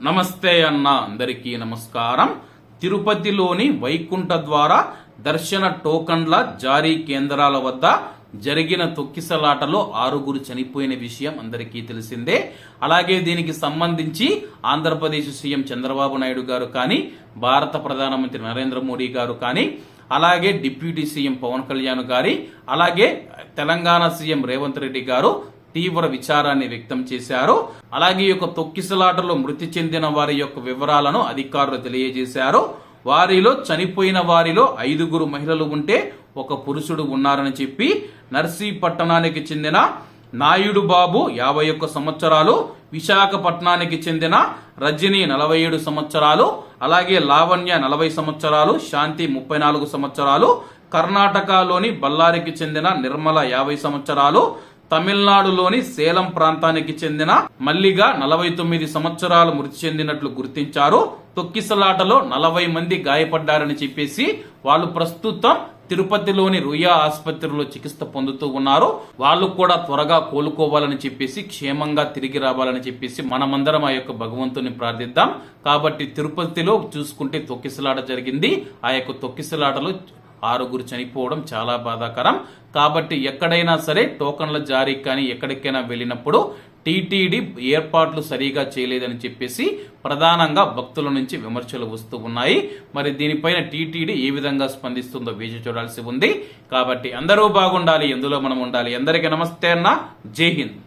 నమస్తే అన్న, అందరికీ నమస్కారం. తిరుపతిలోని వైకుంఠ ద్వార దర్శన టోకన్ల జారీ కేంద్రాల వద్ద జరిగిన తొక్కిసలాటలో 6 చనిపోయిన విషయం అందరికీ తెలిసిందే. అలాగే దీనికి సంబంధించి ఆంధ్రప్రదేశ్ సీఎం చంద్రబాబు నాయుడు గారు కానీ, భారత ప్రధానమంత్రి నరేంద్ర మోడీ గారు కానీ, అలాగే డిప్యూటీ సీఎం పవన్ కళ్యాణ్ గారి, అలాగే తెలంగాణ సీఎం రేవంత్ రెడ్డి గారు తీవ్ర విచారాన్ని వ్యక్తం చేశారు. అలాగే ఈ యొక్క తొక్కిసలాటలో మృతి చెందిన వారి యొక్క వివరాలను అధికారులు తెలియజేశారు. వారిలో చనిపోయిన వారిలో 5 మహిళలు ఉంటే 1 పురుషుడు ఉన్నారని చెప్పి నర్సీపట్టణానికి చెందిన నాయుడు బాబు 51 సంవత్సరాలు, విశాఖపట్నానికి చెందిన రజని 47 సంవత్సరాలు, అలాగే లావణ్య 40 సంవత్సరాలు, శాంతి 34 సంవత్సరాలు, కర్ణాటకలోని బళ్ళారికి చెందిన నిర్మల 50 సంవత్సరాలు, తమిళనాడులోని సేలం ప్రాంతానికి చెందిన మల్లిగా 49 సంవత్సరాలు మృతి చెందినట్లు గుర్తించారు. తొక్కిసలాటలో 40 మంది గాయపడ్డారని చెప్పేసి వాళ్ళు ప్రస్తుతం తిరుపతిలోని రుయా ఆసుపత్రిలో చికిత్స పొందుతూ ఉన్నారు. వాళ్ళు కూడా త్వరగా కోలుకోవాలని చెప్పేసి, క్షేమంగా తిరిగి రావాలని చెప్పేసి మనమందరం ఆ యొక్క భగవంతుని ప్రార్థిద్దాం. కాబట్టి తిరుపతిలో చూసుకుంటే తొక్కిసలాట జరిగింది. ఆ యొక్క తొక్కిసలాటలో 6 చనిపోవడం చాలా బాధాకరం. కాబట్టి ఎక్కడైనా సరే టోకన్ల జారీ కానీ ఎక్కడికైనా వెళ్ళినప్పుడు టీటీడీ ఏర్పాట్లు సరిగా చేయలేదని చెప్పేసి ప్రధానంగా భక్తుల నుంచి విమర్శలు వస్తూ ఉన్నాయి. మరి దీనిపైన టీటీడీ ఏ విధంగా స్పందిస్తుందో వేచి చూడాల్సి ఉంది. కాబట్టి అందరూ బాగుండాలి, ఎందులో మనం ఉండాలి. అందరికీ నమస్తే అన్న, జై హింద్.